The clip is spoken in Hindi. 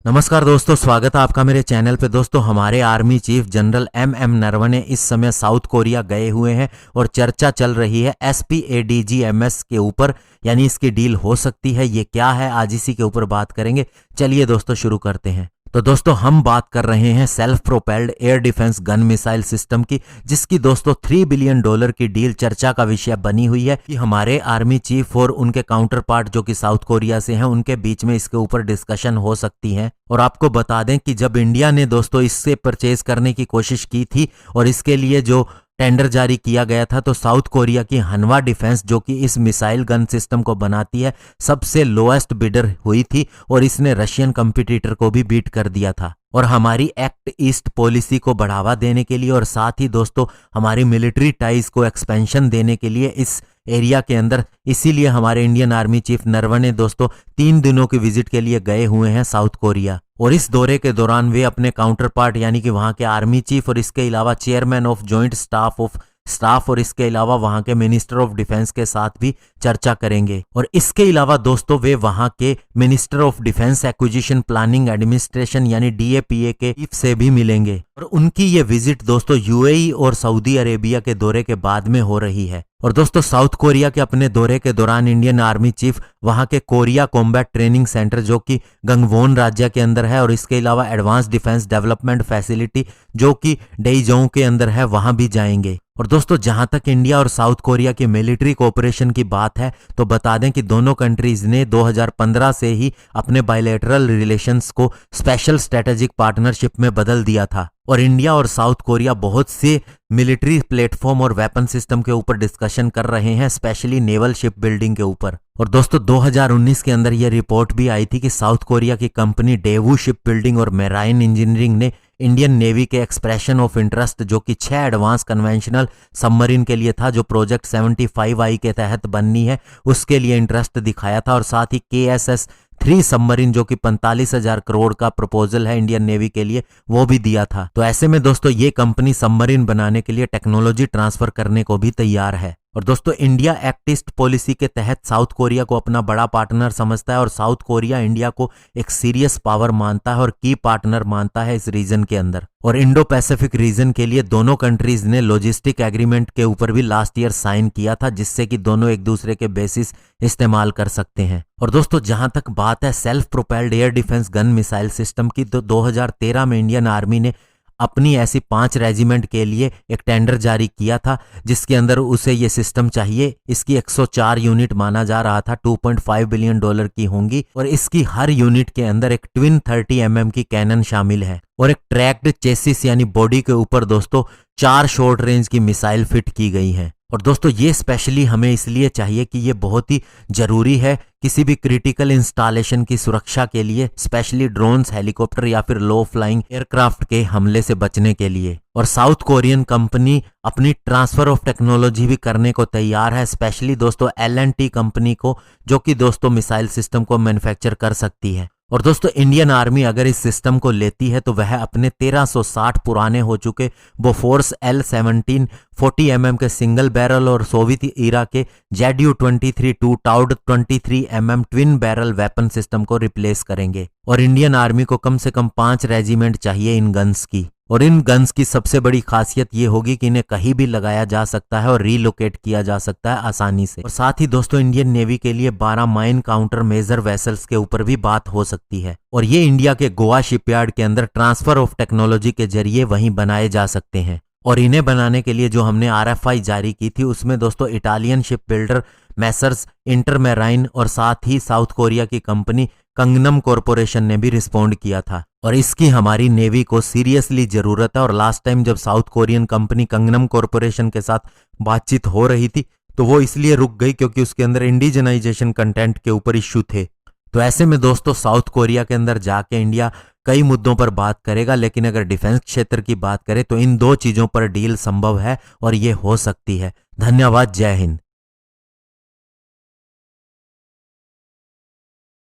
नमस्कार दोस्तों, स्वागत है आपका मेरे चैनल पे। दोस्तों, हमारे army chief general M Naravane इस समय साउथ कोरिया गए हुए हैं और चर्चा चल रही है SPADGMS के ऊपर, यानी इसकी डील हो सकती है। ये क्या है, आज इसी के ऊपर बात करेंगे। चलिए दोस्तों शुरू करते हैं। तो दोस्तों, हम बात कर रहे हैं self propelled air defence gun missile system की, जिसकी दोस्तों $3 बिलियन की डील चर्चा का विषय बनी हुई है कि हमारे आर्मी चीफ और उनके काउंटर पार्ट जो कि साउथ कोरिया से हैं, उनके बीच में इसके ऊपर डिस्कशन हो सकती है। और आपको बता दें कि जब इंडिया ने दोस्तों इससे परचेज करने की कोशिश की थी और इसके लिए जो टेंडर जारी किया गया था, तो साउथ कोरिया की हनवा डिफेंस जो कि इस मिसाइल गन सिस्टम को बनाती है, सबसे लोएस्ट बिडर हुई थी और इसने रशियन कंपटीटर को भी बीट कर दिया था। और हमारी एक्ट ईस्ट पॉलिसी को बढ़ावा देने के लिए और साथ ही दोस्तों हमारी मिलिट्री टाइज को एक्सपेंशन देने के लिए इस एरिया के अंदर, इसीलिए हमारे इंडियन आर्मी चीफ नरवणे दोस्तों 3 दिनों की विजिट के लिए गए हुए हैं साउथ कोरिया। और इस दौरे के दौरान वे अपने काउंटर पार्ट यानी कि वहां के आर्मी चीफ और इसके अलावा चेयरमैन ऑफ जॉइंट स्टाफ और इसके अलावा वहां के मिनिस्टर ऑफ डिफेंस के साथ भी चर्चा करेंगे। और इसके अलावा दोस्तों वे वहां के minister of defence acquisition planning administration यानी DAPA के चीफ से भी मिलेंगे। और उनकी ये विजिट दोस्तों UAE और सऊदी अरेबिया के दौरे के बाद में हो रही है। और दोस्तों, साउथ कोरिया के अपने दौरे के दौरान इंडियन आर्मी चीफ वहां के कोरिया कॉम्बैट ट्रेनिंग सेंटर जो कि गंगवोन राज्य के अंदर है और इसके अलावा एडवांस डिफेंस डेवलपमेंट फैसिलिटी जो कि डेइजोंग के अंदर है, वहां भी जाएंगे। और दोस्तों, जहां तक इंडिया और साउथ कोरिया की मिलिट्री कोऑपरेशन की बात है, तो बता दें कि दोनों कंट्रीज ने 2015 से ही अपने बायलैटरल रिलेशंस को स्पेशल स्ट्रेटेजिक पार्टनरशिप में बदल दिया था। और इंडिया और साउथ कोरिया बहुत से मिलिट्री प्लेटफॉर्म और वेपन सिस्टम के ऊपर डिस्कशन कर रहे हैं, स्पेशली नेवल शिप बिल्डिंग के ऊपर। और दोस्तों 2019 के अंदर यह रिपोर्ट भी आई थी कि साउथ कोरिया की कंपनी डेवू शिप बिल्डिंग और मेराइन इंजीनियरिंग ने इंडियन नेवी के एक्सप्रेशन ऑफ इंटरेस्ट जो कि 6 एडवांस कन्वेंशनल सबमरीन के लिए था, जो प्रोजेक्ट 75I के तहत बननी है, उसके लिए इंटरेस्ट दिखाया था। और साथ ही KSS 3 सबमरीन जो कि 45,000 करोड़ का प्रपोजल है इंडियन नेवी के लिए, वो भी दिया था। तो ऐसे में दोस्तों ये कंपनी सबमरीन बनाने के लिए टेक्नोलॉजी ट्रांसफर करने को भी तैयार है। और दोस्तों, इंडिया एक्ट ईस्ट पॉलिसी के तहत साउथ कोरिया को अपना बड़ा पार्टनर समझता है और साउथ कोरिया इंडिया को एक सीरियस पावर मानता है और की पार्टनर मानता है इस रीजन के अंदर। और इंडो पैसिफिक रीजन के लिए दोनों कंट्रीज ने लॉजिस्टिक एग्रीमेंट के ऊपर भी लास्ट ईयर साइन किया था, जिससे कि दोनों एक दूसरे के बेसिस इस्तेमाल कर सकते हैं। और दोस्तों, जहां तक बात है self propelled air defence gun missile system की, तो 2013 में इंडियन आर्मी ने अपनी ऐसी 5 रेजिमेंट के लिए एक टेंडर जारी किया था, जिसके अंदर उसे ये सिस्टम चाहिए। इसकी 104 यूनिट माना जा रहा था, $2.5 बिलियन की होंगी। और इसकी हर यूनिट के अंदर एक ट्विन 30mm की कैनन शामिल है और एक ट्रैक्ड चेसिस यानी बॉडी के ऊपर दोस्तों 4 शॉर्ट रेंज की मिसाइल फिट की गई है। और दोस्तों, ये स्पेशली हमें इसलिए चाहिए कि ये बहुत ही जरूरी है किसी भी क्रिटिकल इंस्टॉलेशन की सुरक्षा के लिए, स्पेशली ड्रोन्स, हेलीकॉप्टर या फिर लो फ्लाइंग एयरक्राफ्ट के हमले से बचने के लिए। और साउथ कोरियन कंपनी अपनी ट्रांसफर ऑफ टेक्नोलॉजी भी करने को तैयार है, स्पेशली दोस्तों L&T कंपनी को, जो कि दोस्तों मिसाइल सिस्टम को मैन्युफैक्चर कर सकती है। और दोस्तों, इंडियन आर्मी अगर इस सिस्टम को लेती है तो वह अपने 1360 पुराने हो चुके बोफोर्स L-17 40mm के सिंगल बैरल और सोवियत ईरा के ZU-23 two towed 23mm twin barrel weapon system को रिप्लेस करेंगे। और इंडियन आर्मी को कम से कम 5 रेजिमेंट चाहिए इन गन्स की। और इन गन्स की सबसे बड़ी खासियत ये होगी कि इन्हें कहीं भी लगाया जा सकता है और रीलोकेट किया जा सकता है आसानी से। और साथ ही दोस्तों, इंडियन नेवी के लिए 12 माइन काउंटर मेजर वेसल्स के ऊपर भी बात हो सकती है और ये इंडिया के गोवा शिपयार्ड के अंदर ट्रांसफर ऑफ टेक्नोलॉजी के जरिए वहीं बनाए जा सकते हैं। और इन्हें बनाने के लिए जो हमने RFI जारी की थी, उसमें दोस्तों इटालियन शिप बिल्डर मैसर्स इंटरमेराइन और साथ ही साउथ कोरिया की कंपनी कंगनम कॉरपोरेशन ने भी रिस्पॉन्ड किया था। और इसकी हमारी नेवी को सीरियसली जरूरत है। और लास्ट टाइम जब साउथ कोरियन कंपनी कंगनम कॉरपोरेशन के साथ बातचीत हो रही थी, तो वो इसलिए रुक गई क्योंकि उसके अंदर इंडिजनाइजेशन कंटेंट के ऊपर इश्यू थे। तो ऐसे में दोस्तों, साउथ कोरिया के अंदर जाके इंडिया कई मुद्दों पर बात करेगा, लेकिन अगर डिफेंस क्षेत्र की बात करें तो इन 2 चीजों पर डील संभव है और ये हो सकती है। धन्यवाद। जय हिंद।